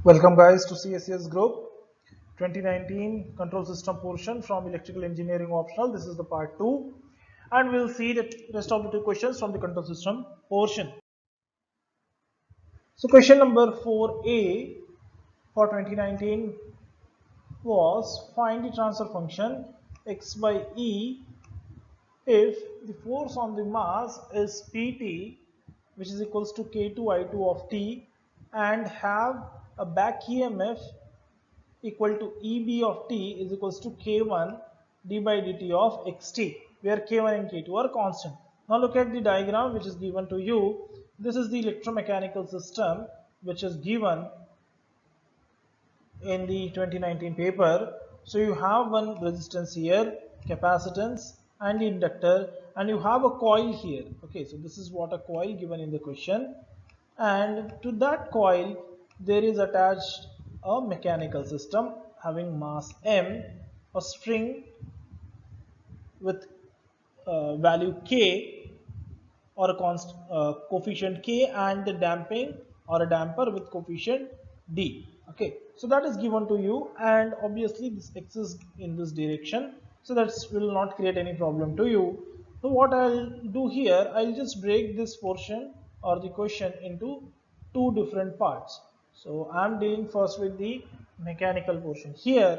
Welcome guys to CSES Group 2019 control system portion from electrical engineering optional. This is the part 2 and we'll see the rest of the two questions from the control system portion. So question number 4a for 2019 was find the transfer function x by e if the force on the mass is Pt, which is equals to K2I2 of t, and have a back EMF equal to EB of t is equals to K1 d by dt of xt, where K1 and K2 are constant. Now look at the diagram which is given to you. This is the electromechanical system which is given in the 2019 paper. So you have one resistance here, capacitance and inductor, and you have a coil here. Okay, so this is what a coil given in the question, and to that coil there is attached a mechanical system having mass m, a string with value k or a constant coefficient k, and the damping or a damper with coefficient d. Okay, so that is given to you, and obviously this x is in this direction, so that will not create any problem to you. So what I'll do here, I'll just break this portion or the question into two different parts. So I'm dealing first with the mechanical portion here.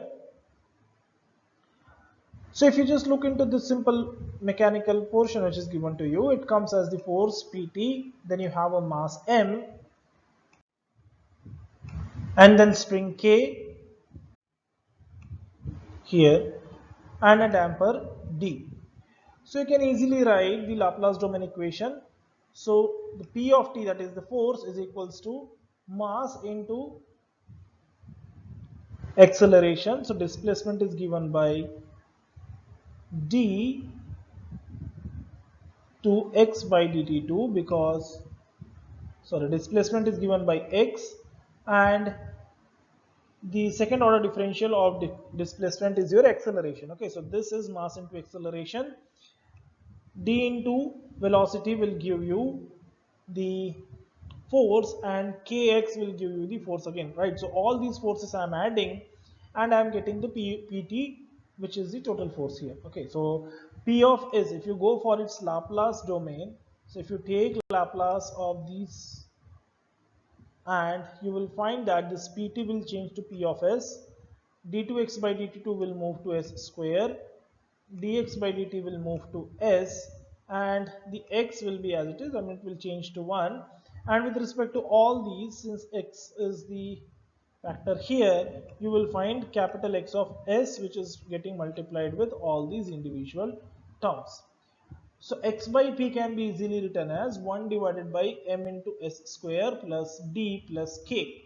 So if you just look into this simple mechanical portion which is given to you, it comes as the force Pt, then you have a mass m, and then spring K here, and a damper D. So you can easily write the Laplace domain equation. So the P of t, that is the force, is equals to mass into acceleration. So displacement is given by d to x by dt2, because displacement is given by x, and the second order differential of displacement is your acceleration. Okay, so this is mass into acceleration. D into velocity will give you the force, and kx will give you the force again, right? So all these forces I am adding, and I am getting the pt, which is the total force here. Okay, so p of s, if you go for its Laplace domain, so if you take Laplace of these, and you will find that this pt will change to p of s, d2x by dt2 will move to s square, dx by dt will move to s, and the x will be as it is, I mean it will change to 1. And with respect to all these, since x is the factor here, you will find capital X of s, which is getting multiplied with all these individual terms. So x by p can be easily written as 1 divided by m into s square plus d plus k.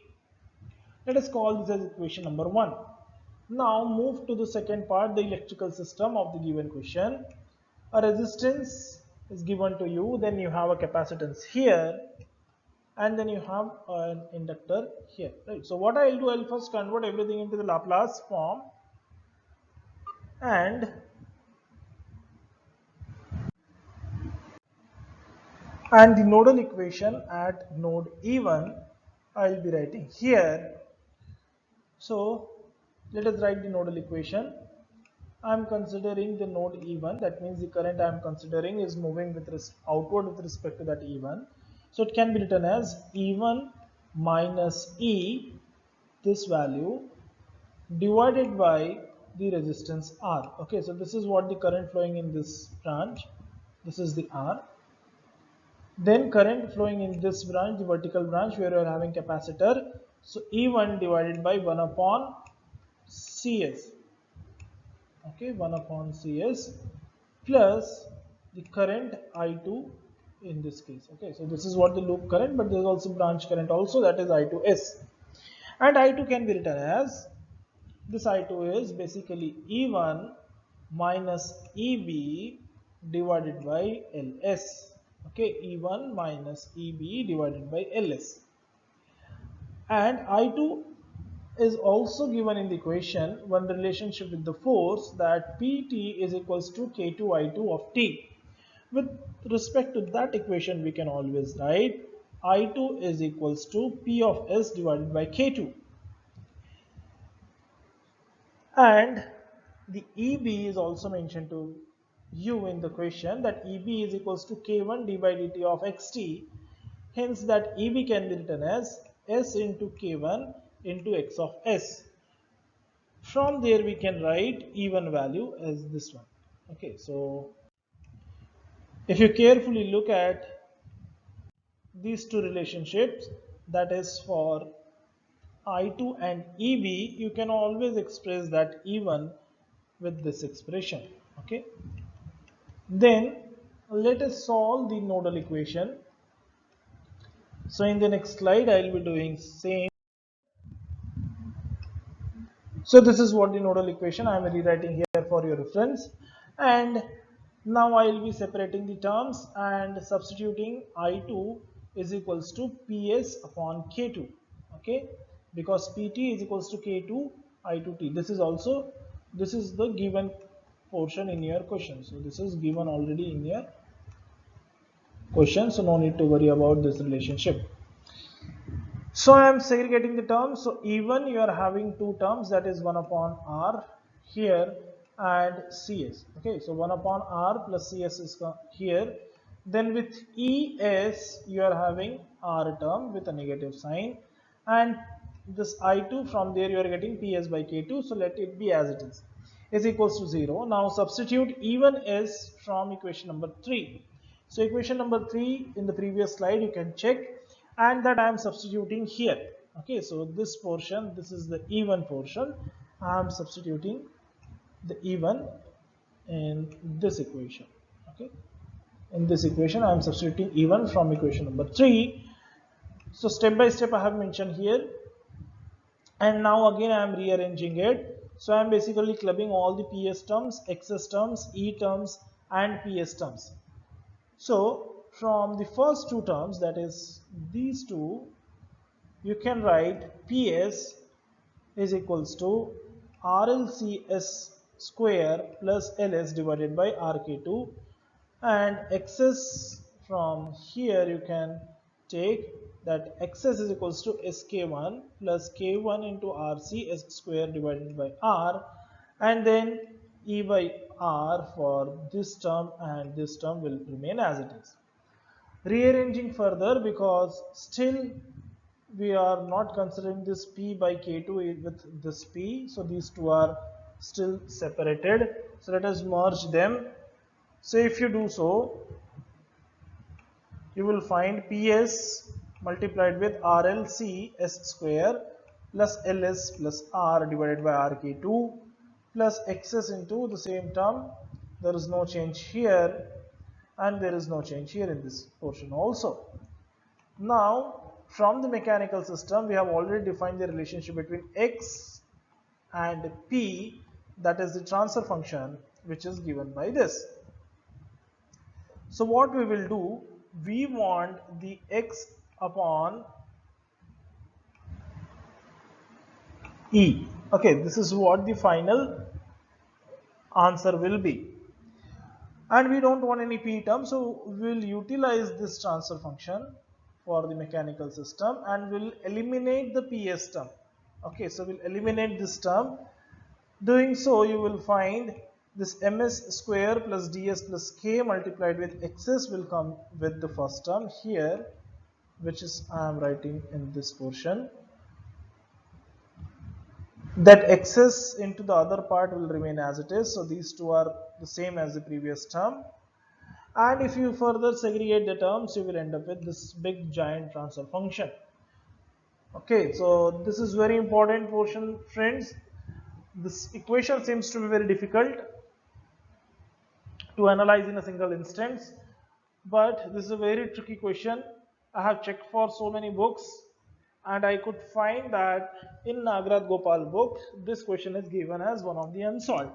Let us call this as equation number 1. Now move to the second part, the electrical system of the given question. A resistance is given to you, then you have a capacitance here, and then you have an inductor here, right? So what I'll do, I'll first convert everything into the Laplace form, and the nodal equation at node E1 I'll be writing here. So let us write the nodal equation. I'm considering the node E1, that means the current I'm considering is moving with outward with respect to that E1. So it can be written as E1 minus E, this value, divided by the resistance R. Okay, so this is what the current flowing in this branch, this is the R. Then current flowing in this branch, the vertical branch, where we are having capacitor, so E1 divided by 1 upon Cs. Okay, 1 upon Cs plus the current I2 in this case. Okay, so this is what the loop current, but there is also branch current also, that is I2s. And I2 can be written as, this I2 is basically E1 minus EB divided by LS. Okay, E1 minus EB divided by LS. And I2 is also given in the equation one relationship with the force, that Pt is equals to K2I2 of t. With respect to that equation, we can always write I2 is equals to P of S divided by K2. And the EB is also mentioned to you in the question, that EB is equals to K1 d by dt of xt. Hence that EB can be written as S into K1 into x of s. From there we can write E1 value as this one. Okay, so if you carefully look at these two relationships, that is for I2 and EB, you can always express that E1 with this expression. Okay, then let us solve the nodal equation. So in the next slide I will be doing same. So this is what the nodal equation I am rewriting here for your reference. And now I will be separating the terms and substituting I2 is equals to PS upon K2. Okay, because PT is equals to K2 I2T. This is the given portion in your question. So this is given already in your question. So no need to worry about this relationship. So I am segregating the terms. So even you are having two terms, that is 1 upon r here and cs. Okay, so 1 upon r plus cs is here. Then with es you are having r term with a negative sign, and this I2 from there you are getting ps by k2. So let it be as it is equals to 0. Now substitute even s from equation number 3. So equation number 3 in the previous slide you can check, and that I am substituting here. Okay, so this portion, this is the even portion, I am substituting the even in this equation. Okay, in this equation I am substituting even from equation number 3. So step by step I have mentioned here, and now again I am rearranging it. So I am basically clubbing all the ps terms, xs terms, e terms and ps terms. So from the first two terms, that is these two, you can write PS is equals to RLCS square plus LS divided by RK2, and XS from here you can take that XS is equals to SK1 plus K1 into RCS square divided by R, and then E by R for this term, and this term will remain as it is. Rearranging further, because still we are not considering this p by k2 with this p, so these two are still separated. So let us merge them. So if you do so, you will find ps multiplied with rlc s square plus ls plus r divided by rk2 plus xs into the same term. There is no change here, and there is no change here in this portion also. Now from the mechanical system we have already defined the relationship between x and p, that is the transfer function, which is given by this. So what we will do, we want the x upon e. Okay, this is what the final answer will be, and we don't want any p term, so we will utilize this transfer function for the mechanical system and will eliminate the ps term. Okay, so we'll eliminate this term. Doing so, you will find this ms square plus ds plus k multiplied with xs will come with the first term here, which is I am writing in this portion. That xs into the other part will remain as it is, so these two are the same as the previous term. And if you further segregate the terms, you will end up with this big giant transfer function. Okay, so this is very important portion, friends. This equation seems to be very difficult to analyze in a single instance, but this is a very tricky question. I have checked for so many books, and I could find that in Nagraj Gopal book this question is given as one of the unsolved,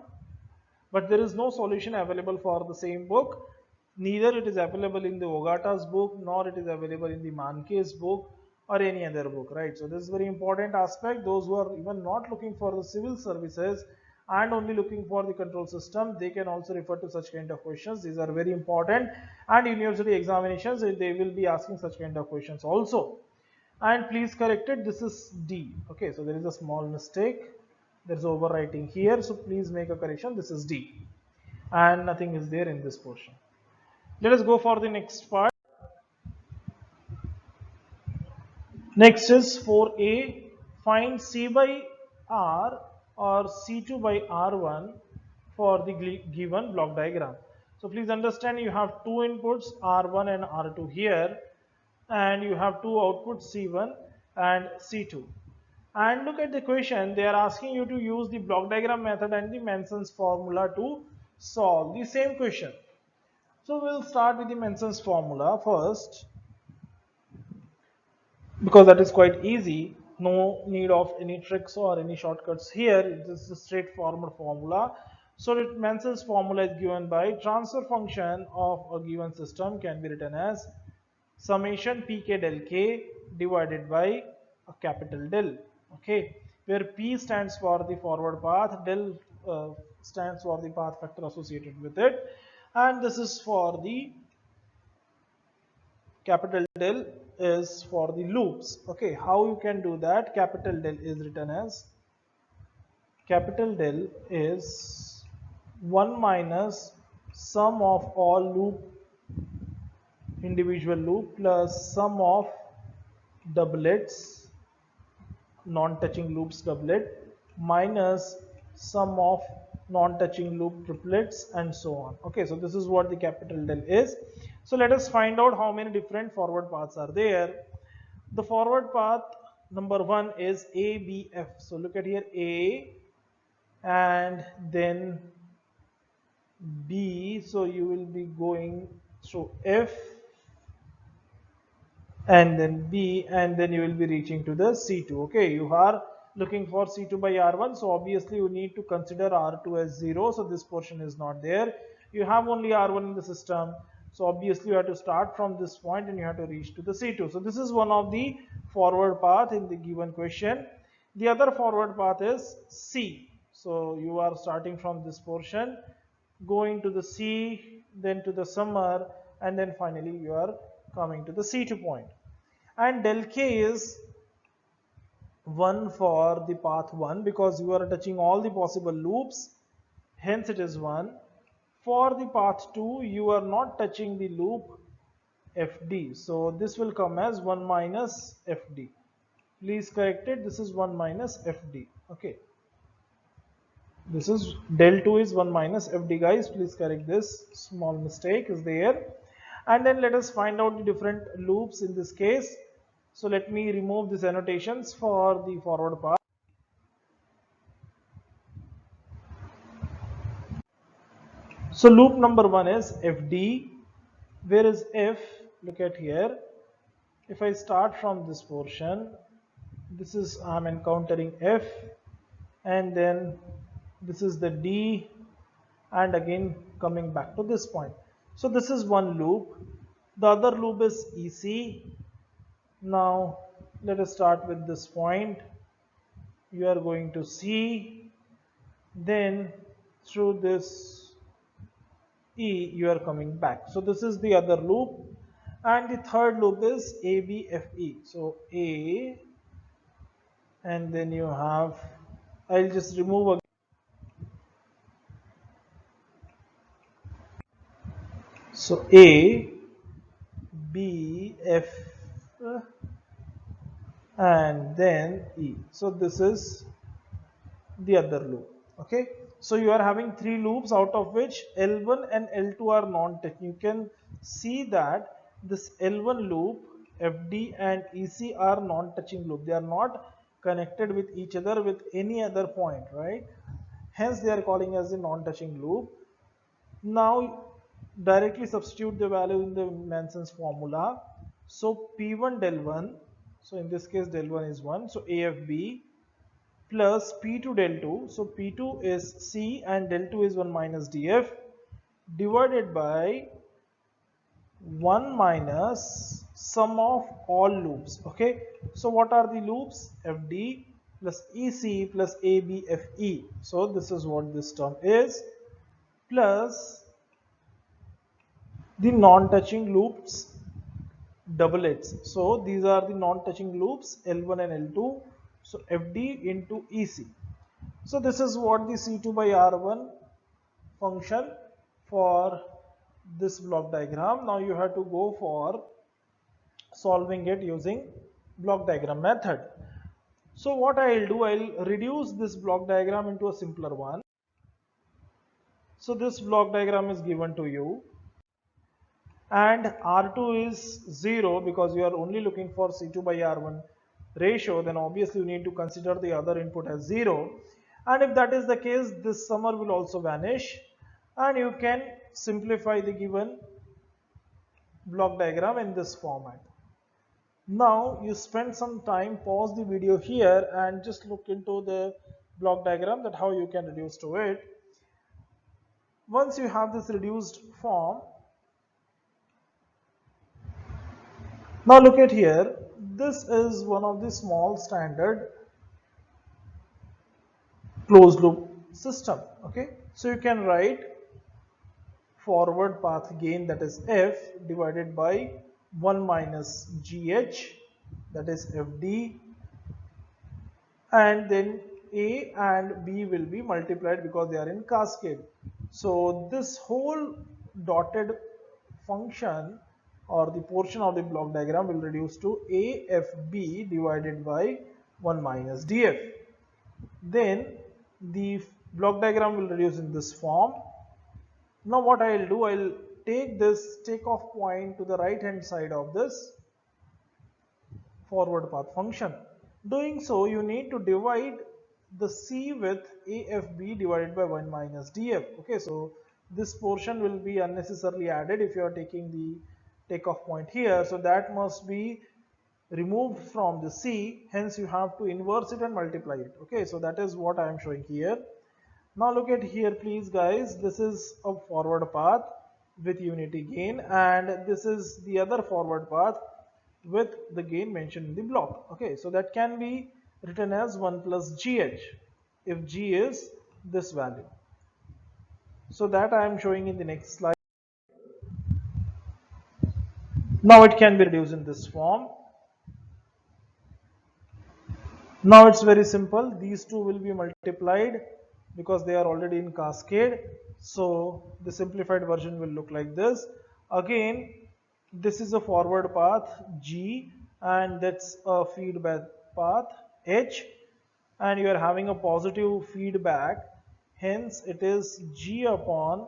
but there is no solution available for the same book. Neither it is available in the Ogata's book, nor it is available in the Manke's book or any other book, right? So this is very important aspect. Those who are even not looking for the civil services and only looking for the control system, they can also refer to such kind of questions. These are very important, and university examinations, they will be asking such kind of questions also. And please correct it, this is D. Okay, so there is a small mistake. There's overwriting here, so please make a correction. This is D, and nothing is there in this portion. Let us go for the next part. Next is 4a. Find C by R or C2 by R1 for the given block diagram. So please understand, you have two inputs R1 and R2 here, and you have two outputs C1 and C2. And look at the question, they are asking you to use the block diagram method and the Manson's formula to solve the same question. So we'll start with the Manson's formula first, because that is quite easy. No need of any tricks or any shortcuts here. It is a straightforward formula. So Manson's formula is given by transfer function of a given system can be written as summation pk del k divided by a capital del. Okay, where p stands for the forward path, del stands for the path factor associated with it, and this is for the capital del is for the loops. Okay, how you can do that? Capital del is written as, capital del is 1 minus sum of all loop, individual loop, plus sum of doublets, non-touching loops doublet, minus sum of non-touching loop triplets, and so on. Okay, so this is what the capital del is. So let us find out how many different forward paths are there. The forward path number one is ABF. So look at here, A and then B. So you will be going through F and then B, and then you will be reaching to the C2. Okay, you are looking for C2 by R1, so obviously you need to consider R2 as 0, so this portion is not there. You have only R1 in the system, so obviously you have to start from this point and you have to reach to the C2. So this is one of the forward path in the given question. The other forward path is C. So you are starting from this portion, going to the C, then to the summer, and then finally you are coming to the C2 point. And del K is 1 for the path 1 because you are touching all the possible loops, hence it is 1. For the path 2, you are not touching the loop FD, so this will come as 1 minus FD. Please correct it, this is 1 minus FD. Okay, this is del 2 is 1 minus FD, guys. Please correct this small mistake is there. And then let us find out the different loops in this case. So let me remove these annotations for the forward path. So loop number 1 is FD. Where is F? Look at here. If I start from this portion, this is I'm encountering F, and then this is the D, and again coming back to this point. So this is one loop. The other loop is EC. Now let us start with this point. You are going to C, then through this E you are coming back. So this is the other loop, and the third loop is ABFE. So A, and then you have, I'll just remove again. So A, B, F, and then E. So this is the other loop. Okay, so you are having three loops, out of which L1 and L2 are non-touching. You can see that this L1 loop, FD and EC are non-touching loop. They are not connected with each other with any other point, right? Hence they are calling as a non-touching loop. Now directly substitute the value in the Manson's formula. So P1 del 1, so in this case del 1 is 1, so AFB plus P2 del 2, so P2 is C and del 2 is 1 minus DF, divided by 1 minus sum of all loops. Okay, so what are the loops? FD plus EC plus ABFE. So this is what this term is, plus the non-touching loops doublets. So these are the non-touching loops L1 and L2. So FD into EC. So this is what the C2 by R1 function for this block diagram. Now you have to go for solving it using block diagram method. So what I'll do, I'll reduce this block diagram into a simpler one. So this block diagram is given to you, and R2 is 0 because you are only looking for C2 by R1 ratio, then obviously you need to consider the other input as 0, and if that is the case, this summer will also vanish, and you can simplify the given block diagram in this format. Now you spend some time, pause the video here and just look into the block diagram, that how you can reduce to it. Once you have this reduced form, now look at here, this is one of the small standard closed loop system. Okay, so you can write forward path gain, that is f, divided by 1 minus gh, that is fd, and then a and b will be multiplied because they are in cascade. So this whole dotted function or the portion of the block diagram will reduce to AFB divided by 1 minus DF. Then the block diagram will reduce in this form. Now what I'll do, I'll take this takeoff point to the right hand side of this forward path function. Doing so, you need to divide the C with AFB divided by 1 minus DF. Okay, so this portion will be unnecessarily added if you are taking the takeoff point here. So that must be removed from the C, hence you have to inverse it and multiply it. Okay, so that is what I am showing here. Now look at here please guys, this is a forward path with unity gain, and this is the other forward path with the gain mentioned in the block. Okay, so that can be written as 1 plus gh if g is this value. So that I am showing in the next slide. Now it can be reduced in this form. Now it's very simple, these two will be multiplied because they are already in cascade. So the simplified version will look like this. Again, this is a forward path G, and that's a feedback path H, and you are having a positive feedback, hence it is G upon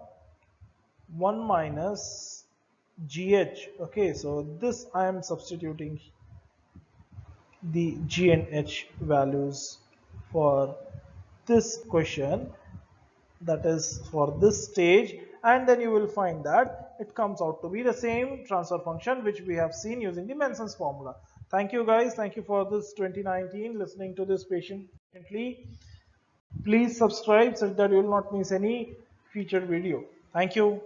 1 minus GH. Okay, so this I am substituting the G and H values for this question, that is for this stage, and then you will find that it comes out to be the same transfer function which we have seen using the Manson's formula. Thank you guys, thank you for this 2019 listening to this patiently. Please subscribe so that you will not miss any featured video. Thank you.